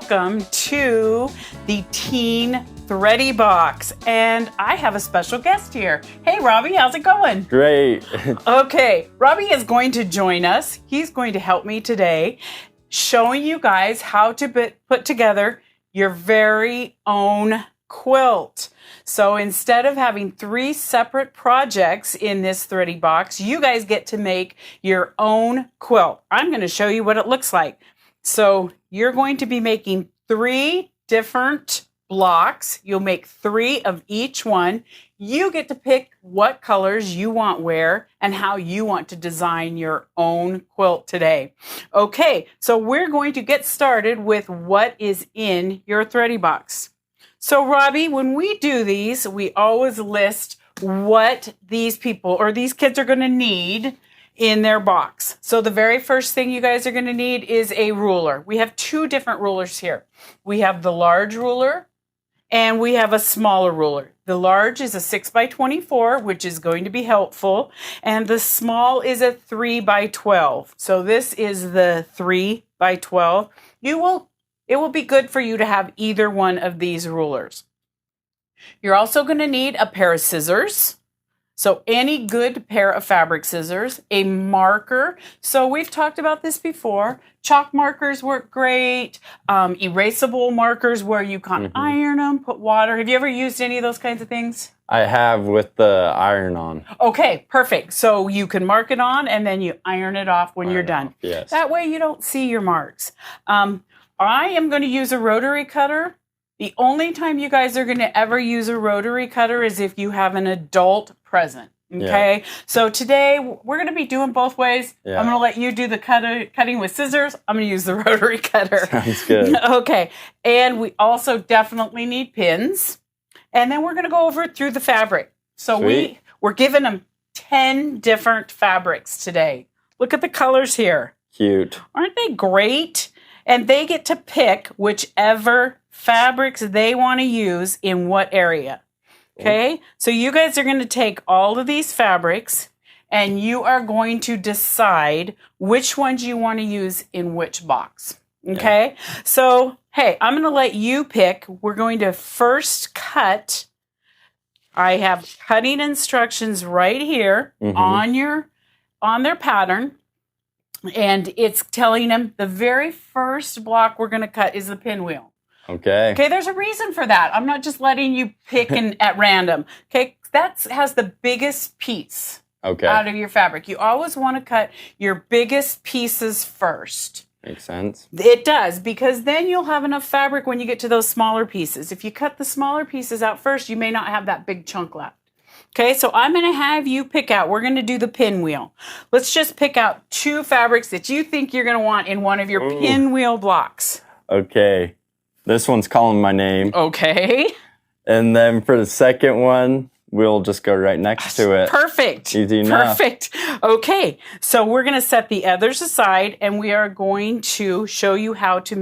welcome to the Teen Thready box. And I have a special guest here. Hey, Robbie, how's it going? Great. Okay, Robbie is going to join us. He's going to help me today, showing you guys how to put together your very own quilt. So instead of having 3 separate projects in this Thready box, you guys get to make your own quilt. I'm going to show you what it looks like. So you're going to be making 3 different blocks. You'll make 3 of each one. You get to pick what colors you want where and how you want to design your own quilt today. Okay, so we're going to get started with what is in your Thready box. So Robbie, when we do these, we always list what these people or these kids are going to need in their box. So the very first thing you guys are going to need is a ruler. We have 2 different rulers here. We have the large ruler and we have a smaller ruler. The large is a 6x24, which is going to be helpful, and the small is a 3x12. So this is the 3x12. It will be good for you to have either one of these rulers. You're also going to need a pair of scissors. So any good pair of fabric scissors, a marker. So we've talked about this before. Chalk markers work great. Erasable markers where you can iron them, put water. Have you ever used any of those kinds of things? I have with the iron on. Okay, perfect. So you can mark it on and then you iron it off when you're done. Yes. That way you don't see your marks. I am going to use a rotary cutter. The only time you guys are going to ever use a rotary cutter is if you have an adult present. Okay, yeah. So today we're going to be doing both ways. Yeah. I'm going to let you do the cutting with scissors. I'm going to use the rotary cutter. Sounds good. Okay, and we also definitely need pins. And then we're going to go over through the fabric. So we're giving them 10 different fabrics today. Look at the colors here. Cute. Aren't they great? And they get to pick whichever fabrics they want to use in what area. Okay? So you guys are going to take all of these fabrics and you are going to decide which ones you want to use in which box. Okay? Yeah. So, hey, I'm going to let you pick. We're going to first cut. I have cutting instructions right here on their pattern. And it's telling them the very first block we're going to cut is the pinwheel. Okay. Okay, there's a reason for that. I'm not just letting you pick at random. Okay, that has the biggest piece out of your fabric. You always want to cut your biggest pieces first. Makes sense. It does, because then you'll have enough fabric when you get to those smaller pieces. If you cut the smaller pieces out first, you may not have that big chunk left. Okay, so I'm going to have you pick out. We're going to do the pinwheel. Let's just pick out 2 fabrics that you think you're going to want in one of your pinwheel blocks. Okay. This one's calling my name. Okay. And then for the second one, we'll just go right next to it. Perfect. Easy enough. Perfect. Okay, so we're going to set the others aside, and we are going to show you how to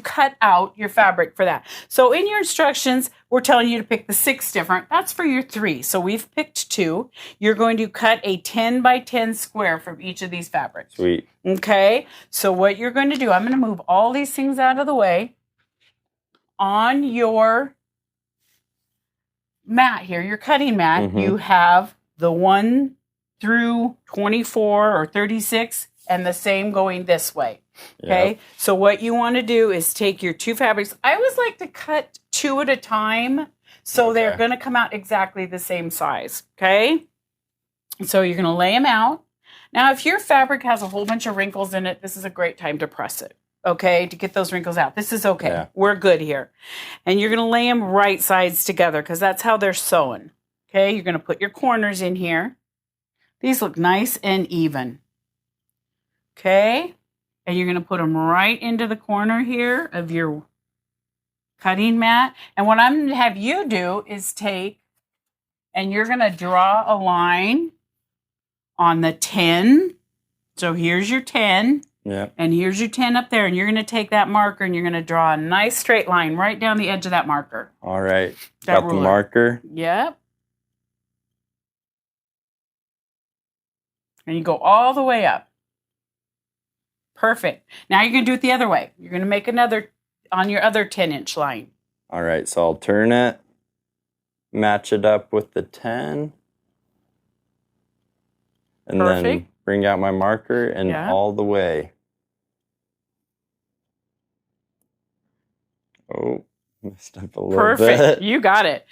cut out your fabric for that. So in your instructions, we're telling you to pick the 6 different. That's for your 3. So we've picked 2. You're going to cut a 10 by 10 square from each of these fabrics. Sweet. Okay. So what you're going to do, I'm going to move all these things out of the way. On your mat here, your cutting mat, you have the 1 through 24 or 36 and the same going this way. Okay, yep. So what you want to do is take your 2 fabrics. I always like to cut 2 at a time, so they're going to come out exactly the same size. Okay, so you're going to lay them out. Now, if your fabric has a whole bunch of wrinkles in it, this is a great time to press it. Okay, to get those wrinkles out. This is okay. Yeah. We're good here. And you're going to lay them right sides together because that's how they're sewn. Okay, you're going to put your corners in here. These look nice and even. Okay. And you're going to put them right into the corner here of your cutting mat. And what I'm going to have you do is take, and you're going to draw a line on the 10. So here's your 10. Yeah. And here's your 10 up there. And you're going to take that marker and you're going to draw a nice straight line right down the edge of that marker. All right. Got the marker. Yep. And you go all the way up. Perfect. Now you're going to do it the other way. You're going to make another on your other 10-inch line. All right, so I'll turn it, match it up with the 10, and then Perfect. bring out my marker and Yeah. all the way. Oh, messed up a little Perfect. bit. You got it.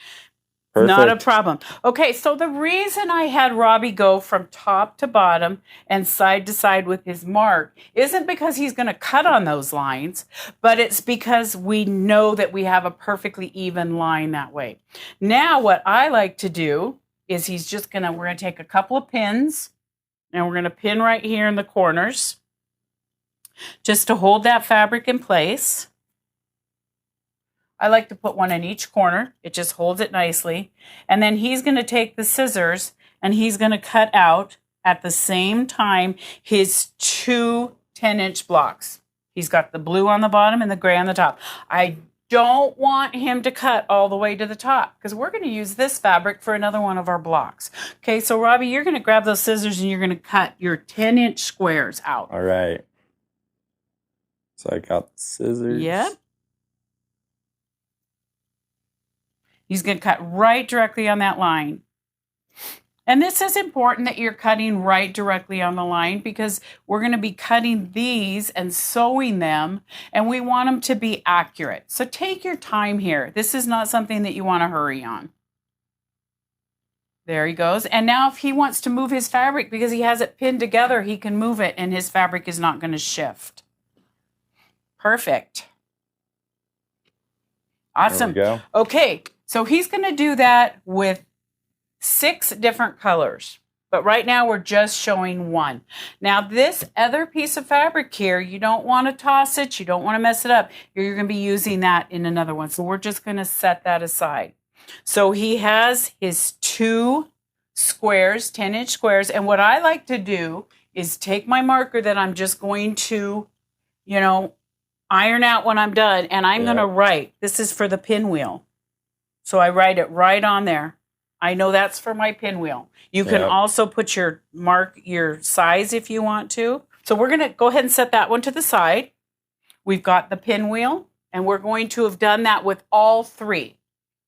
Perfect. Not a problem. Okay, so the reason I had Robbie go from top to bottom and side to side with his mark isn't because he's going to cut on those lines, but it's because we know that we have a perfectly even line that way. Now, what I like to do is we're going to take a couple of pins and we're going to pin right here in the corners just to hold that fabric in place. I like to put one in each corner. It just holds it nicely. And then he's going to take the scissors and he's going to cut out at the same time his two 10-inch blocks. He's got the blue on the bottom and the gray on the top. I don't want him to cut all the way to the top because we're going to use this fabric for another one of our blocks. Okay, so Robbie, you're going to grab those scissors and you're going to cut your 10-inch squares out. All right. So I got the scissors. Yep. He's going to cut right directly on that line. And this is important that you're cutting right directly on the line because we're going to be cutting these and sewing them, and we want them to be accurate. So take your time here. This is not something that you want to hurry on. There he goes. And now if he wants to move his fabric because he has it pinned together, he can move it and his fabric is not going to shift. Perfect. Awesome. There we go. Okay. So he's going to do that with 6 different colors. But right now we're just showing one. Now this other piece of fabric here, you don't want to toss it. You don't want to mess it up. You're going to be using that in another one. So we're just going to set that aside. So he has his 2 squares, 10-inch squares. And what I like to do is take my marker that I'm just going to, iron out when I'm done. And I'm going to write. This is for the pinwheel. So I write it right on there. I know that's for my pinwheel. You can also put your size if you want to. So we're going to go ahead and set that one to the side. We've got the pinwheel, and we're going to have done that with all 3.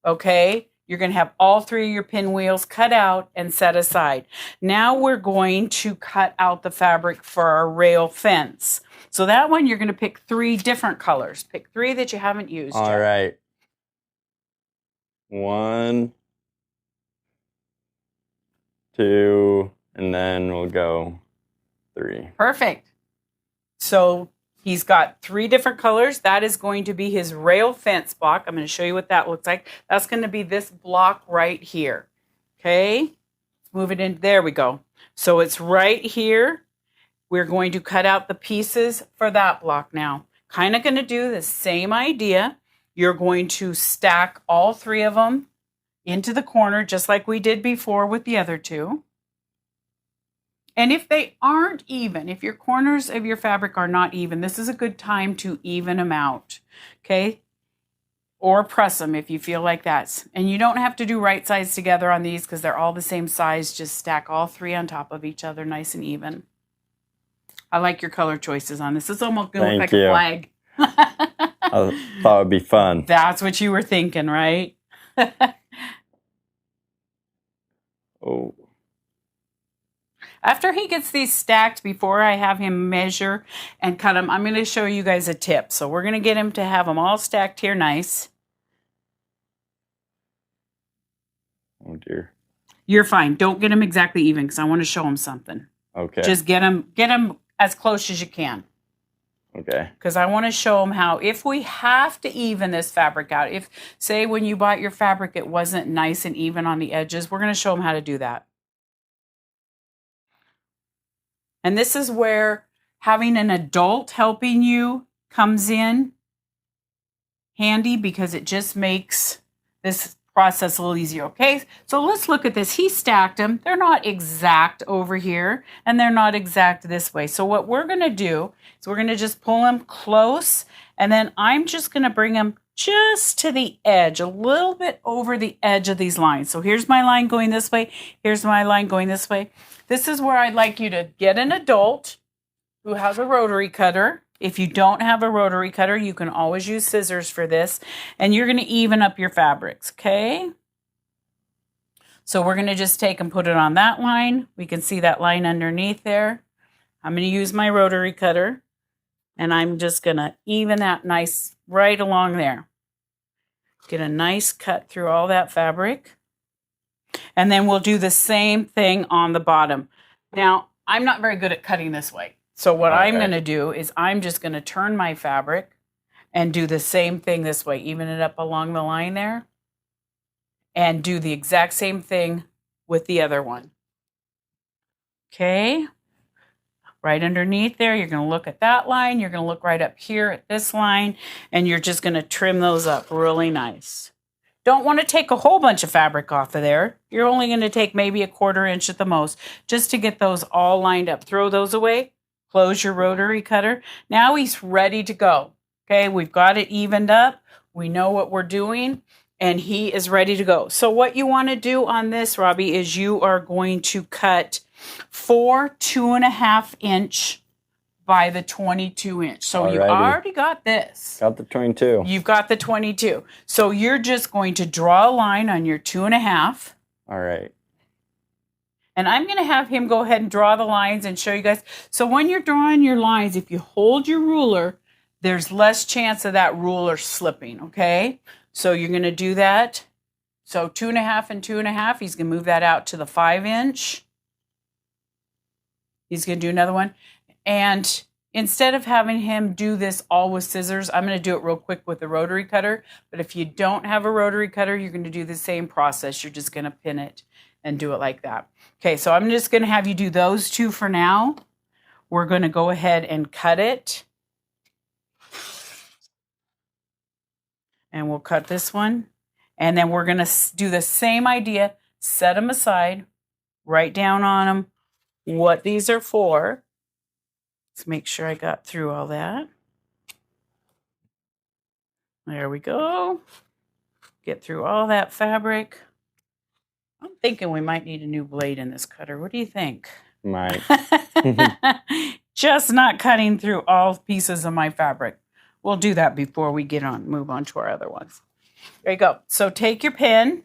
Okay? You're going to have all 3 of your pinwheels cut out and set aside. Now we're going to cut out the fabric for our rail fence. So that one you're going to pick 3 different colors. Pick 3 that you haven't used yet. All right. 1, 2, and then we'll go 3. Perfect. So he's got 3 different colors. That is going to be his rail fence block. I'm going to show you what that looks like. That's going to be this block right here. Okay. Let's move it in. There we go. So it's right here. We're going to cut out the pieces for that block now. Kind of going to do the same idea. You're going to stack all 3 of them into the corner, just like we did before with the other 2. And if they aren't even, if your corners of your fabric are not even, this is a good time to even them out, okay? Or press them if you feel like that. And you don't have to do right sides together on these because they're all the same size. Just stack all 3 on top of each other, nice and even. I like your color choices on this. It's almost going to look like a flag. I thought it'd be fun. That's what you were thinking, right? Oh. After he gets these stacked, before I have him measure and cut them, I'm going to show you guys a tip. So we're going to get him to have them all stacked here nice. Oh, dear. You're fine. Don't get them exactly even because I want to show him something. Okay. Just get them as close as you can. Okay. Because I want to show them how, if we have to even this fabric out, if, say, when you bought your fabric, it wasn't nice and even on the edges, we're going to show them how to do that. And this is where having an adult helping you comes in handy because it just makes this process a little easier. Okay, so let's look at this. He stacked them. They're not exact over here, and they're not exact this way. So what we're going to do is we're going to just pull them close, and then I'm just going to bring them just to the edge, a little bit over the edge of these lines. So here's my line going this way. Here's my line going this way. This is where I'd like you to get an adult who has a rotary cutter. If you don't have a rotary cutter, you can always use scissors for this. And you're going to even up your fabrics, okay? So we're going to just take and put it on that line. We can see that line underneath there. I'm going to use my rotary cutter, and I'm just going to even that nice right along there. Get a nice cut through all that fabric. And then we'll do the same thing on the bottom. Now, I'm not very good at cutting this way. So what I'm going to do is I'm just going to turn my fabric and do the same thing this way. Even it up along the line there. And do the exact same thing with the other one. Okay. Right underneath there, you're going to look at that line. You're going to look right up here at this line. And you're just going to trim those up really nice. Don't want to take a whole bunch of fabric off of there. You're only going to take maybe a 1/4 inch at the most, just to get those all lined up. Throw those away. Close your rotary cutter. Now he's ready to go. Okay, we've got it evened up. We know what we're doing. And he is ready to go. So what you want to do on this, Robbie, is you are going to cut 4 2.5 inch by the 22 inch. So you already got this. Got the 22. You've got the 22. So you're just going to draw a line on your 2.5. All right. And I'm going to have him go ahead and draw the lines and show you guys. So when you're drawing your lines, if you hold your ruler, there's less chance of that ruler slipping, okay? So you're going to do that. So 2.5 and 2.5. He's going to move that out to the 5 inch. He's going to do another one. And instead of having him do this all with scissors, I'm going to do it real quick with the rotary cutter. But if you don't have a rotary cutter, you're going to do the same process. You're just going to pin it and do it like that. Okay, so I'm just going to have you do those two for now. We're going to go ahead and cut it. And we'll cut this one. And then we're going to do the same idea. Set them aside. Write down on them what these are for. Let's make sure I got through all that. There we go. Get through all that fabric. I'm thinking we might need a new blade in this cutter. What do you think? Might. Just not cutting through all pieces of my fabric. We'll do that before we move on to our other ones. There you go. So take your pen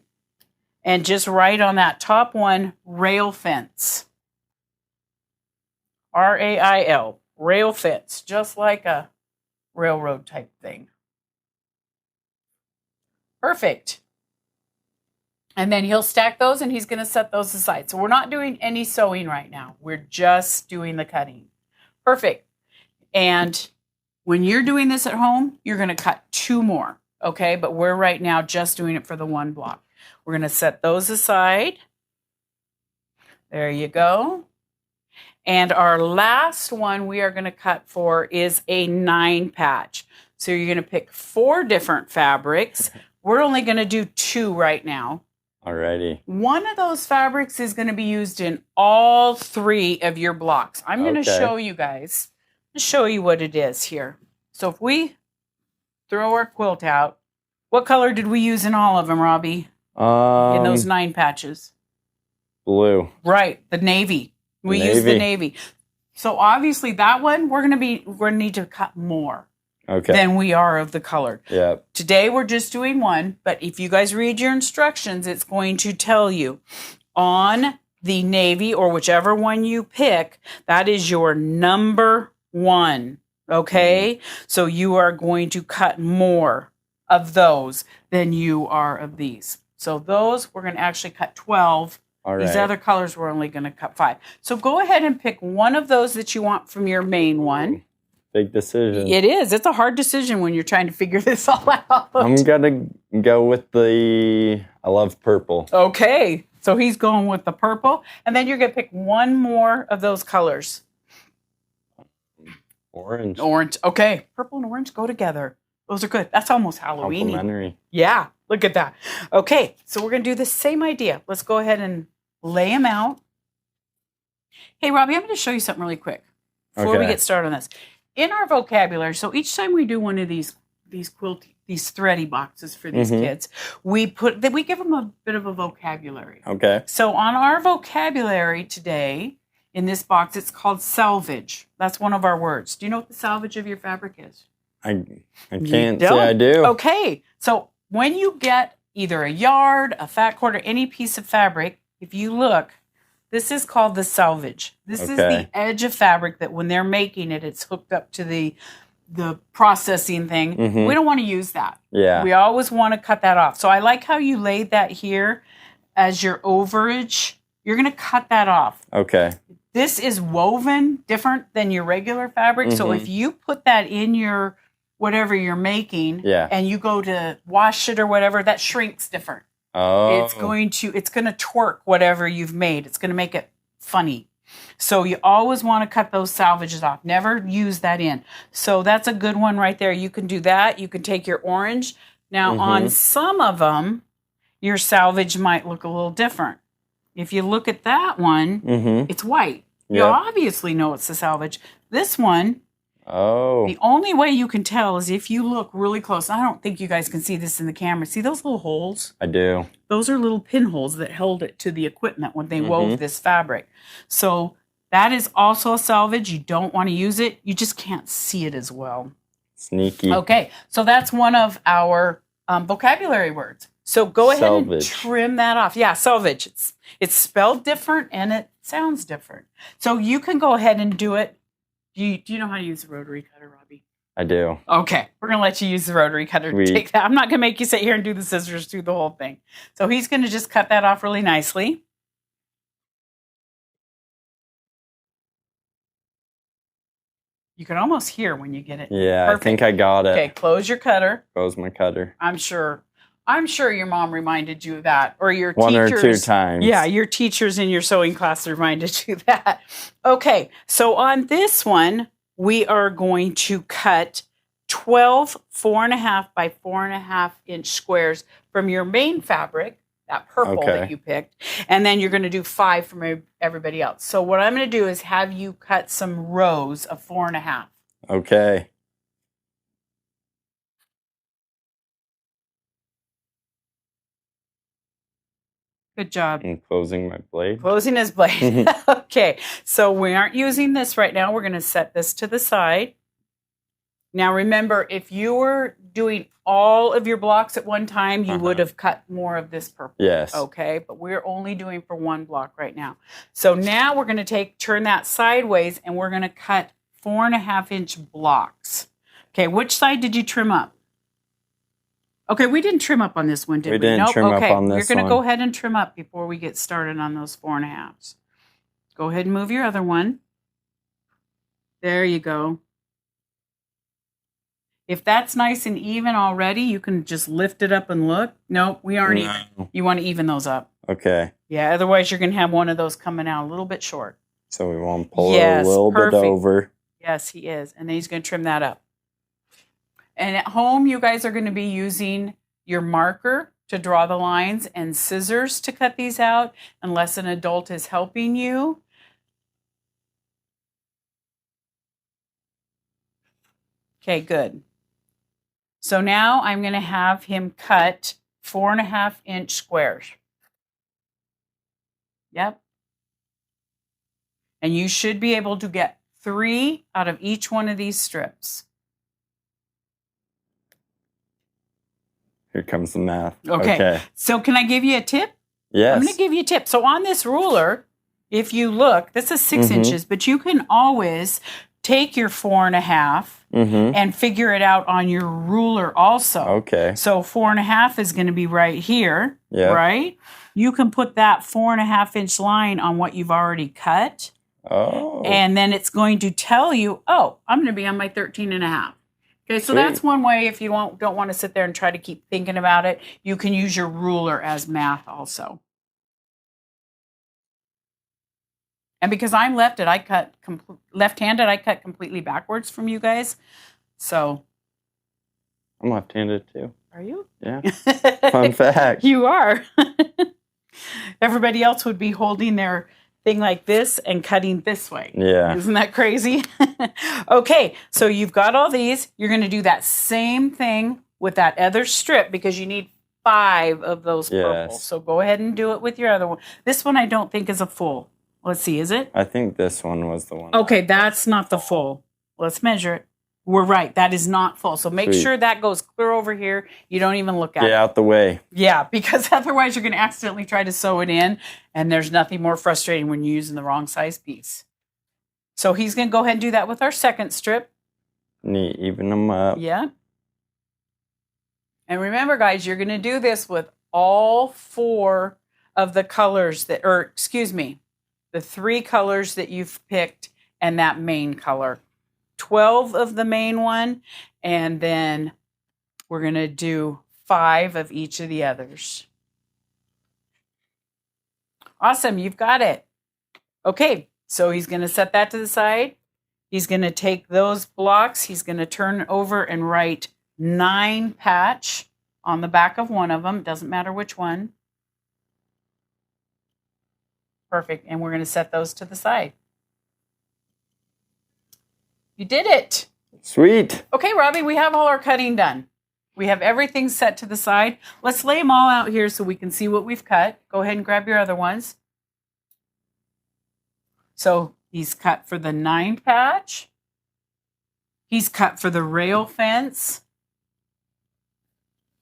and just write on that top one, rail fence. R-A-I-L, rail fence, just like a railroad type thing. Perfect. And then he'll stack those and he's going to set those aside. So we're not doing any sewing right now. We're just doing the cutting. Perfect. And when you're doing this at home, you're going to cut 2 more, okay? But we're right now just doing it for the 1 block. We're going to set those aside. There you go. And our last one we are going to cut for is a 9 patch. So you're going to pick 4 different fabrics. We're only going to do 2 right now. Alrighty. One of those fabrics is going to be used in all 3 of your blocks. I'm going to show you guys. Show you what it is here. So if we throw our quilt out, what color did we use in all of them, Robbie? In those 9 patches? Blue. Right, the navy. We used the navy. So obviously that one we're going to need to cut more than we are of the colored. Yeah. Today we're just doing 1, but if you guys read your instructions, it's going to tell you on the navy or whichever one you pick, that is your number 1, okay? So you are going to cut more of those than you are of these. So those, we're going to actually cut 12. These other colors, we're only going to cut 5. So go ahead and pick one of those that you want from your main one. Big decision. It is. It's a hard decision when you're trying to figure this all out. I'm going to go with I love purple. Okay. So he's going with the purple. And then you're going to pick one more of those colors. Orange. Orange. Okay. Purple and orange go together. Those are good. That's almost Halloween-y. Complimentary. Yeah. Look at that. Okay. So we're going to do the same idea. Let's go ahead and lay them out. Hey, Robbie, I'm going to show you something really quick before we get started on this. In our vocabulary, so each time we do one of these Thready boxes for these kids, we give them a bit of a vocabulary. Okay. So on our vocabulary today, in this box, it's called salvage. That's one of our words. Do you know what the salvage of your fabric is? I can't say I do. Okay. So when you get either a yard, a fat cord, or any piece of fabric, if you look, this is called the salvage. This is the edge of fabric that when they're making it, it's hooked up to the processing thing. We don't want to use that. Yeah. We always want to cut that off. So I like how you laid that here as your overage. You're going to cut that off. Okay. This is woven different than your regular fabric. So if you put that in your whatever you're making and you go to wash it or whatever, that shrinks different. Oh. It's going to twerk whatever you've made. It's going to make it funny. So you always want to cut those salvages off. Never use that in. So that's a good one right there. You can do that. You can take your orange. Now on some of them, your salvage might look a little different. If you look at that one, it's white. You obviously know it's the salvage. This one, the only way you can tell is if you look really close. I don't think you guys can see this in the camera. See those little holes? I do. Those are little pinholes that held it to the equipment when they wove this fabric. So that is also a salvage. You don't want to use it. You just can't see it as well. Sneaky. Okay, so that's one of our vocabulary words. So go ahead and trim that off. Yeah, salvage. It's spelled different and it sounds different. So you can go ahead and do it. Do you know how to use the rotary cutter, Robbie? I do. Okay, we're going to let you use the rotary cutter to take that. I'm not going to make you sit here and do the scissors through the whole thing. So he's going to just cut that off really nicely. You can almost hear when you get it. Yeah, perfect. I think I got it. Okay, close your cutter. Close my cutter. I'm sure your mom reminded you of that, or your One teachers. or two times. Yeah, your teachers in your sewing class reminded you that. Okay, so on this one, we are going to cut 12 4.5 by 4.5 inch squares from your main fabric, that purple that you picked, and then you're going to do 5 from everybody else. So what I'm going to do is have you cut some rows of 4.5. Okay. Good job. I'm closing my blade. Closing his blade. Okay, so we aren't using this right now. We're going to set this to the side. Now remember, if you were doing all of your blocks at one time, you would have cut more of this purple. Yes. Okay, but we're only doing for one block right now. So now we're going to turn that sideways and we're going to cut 4.5 inch blocks. Okay, which side did you trim up? Okay, we didn't trim up on this one, did we? We didn't trim up on this one. You're going to go ahead and trim up before we get started on those 4.5s. Go ahead and move your other one. There you go. If that's nice and even already, you can just lift it up and look. Nope, we aren't even. You want to even those up. Okay. Yeah, otherwise you're going to have one of those coming out a little bit short. So we want to pull it a little bit over. Yes, he is. And then he's going to trim that up. And at home, you guys are going to be using your marker to draw the lines and scissors to cut these out, unless an adult is helping you. Okay, good. So now I'm going to have him cut 4.5 inch squares. Yep. And you should be able to get 3 out of each one of these strips. Here comes the math. Okay. So can I give you a tip? Yes. I'm going to give you a tip. So on this ruler, if you look, this is 6 inches, but you can always take your 4.5 and figure it out on your ruler also. Okay. So 4.5 is going to be right here, right? You can put that 4.5 inch line on what you've already cut. Oh. And then it's going to tell you, oh, I'm going to be on my 13.5. Okay, so that's one way. If you don't want to sit there and try to keep thinking about it, you can use your ruler as math also. And because I'm left-handed, I cut completely backwards from you guys. So I'm left-handed too. Are you? Yeah. Fun fact. You are. Everybody else would be holding their thing like this and cutting this way. Yeah. Isn't that crazy? Okay, so you've got all these. You're going to do that same thing with that other strip because you need 5 of those purple. So go ahead and do it with your other one. This one I don't think is a full. Let's see, is it? I think this one was the one. Okay, that's not the full. Let's measure it. We're right. That is not full. So make Sweet. sure that goes clear over here. You don't even look at Get it. out the way. Yeah, because otherwise you're going to accidentally try to sew it in, and there's nothing more frustrating when you're using the wrong size piece. So he's going to go ahead and do that with our second strip. Neat. Even them up. Yeah. And remember, guys, you're going to do this with all 4 of the colors that, or excuse me, the 3 colors that you've picked and that main color. 12 of the main one, and then we're going to do 5 of each of the others. Awesome, you've got it. Okay, so he's going to set that to the side. He's going to take those blocks. He's going to turn over and write 9 patch on the back of one of them. Doesn't matter which one. Perfect, and we're going to set those to the side. You did it. Sweet. Okay, Robbie, we have all our cutting done. We have everything set to the side. Let's lay them all out here so we can see what we've cut. Go ahead and grab your other ones. So he's cut for the 9 patch. He's cut for the rail fence.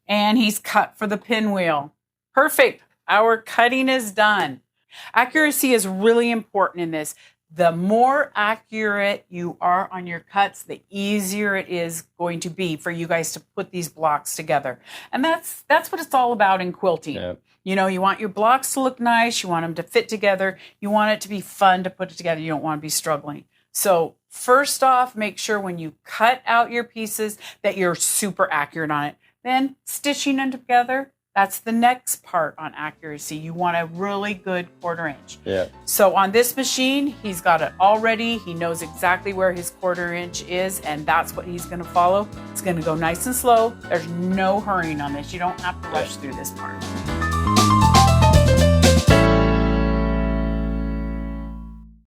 And he's cut for the pinwheel. Perfect. Our cutting is done. Accuracy is really important in this. The more accurate you are on your cuts, the easier it is going to be for you guys to put these blocks together. And that's what it's all about in quilting. Yep. You know, you want your blocks to look nice. You want them to fit together. You want it to be fun to put it together. You don't want to be struggling. So first off, make sure when you cut out your pieces that you're super accurate on it. Then stitching them together, that's the next part on accuracy. You want a really good 1/4 inch. Yeah. So on this machine, he's got it all ready. He knows exactly where his 1/4 inch is, and that's what he's going to follow. It's going to go nice and slow. There's no hurrying on this. You don't have to rush through this part.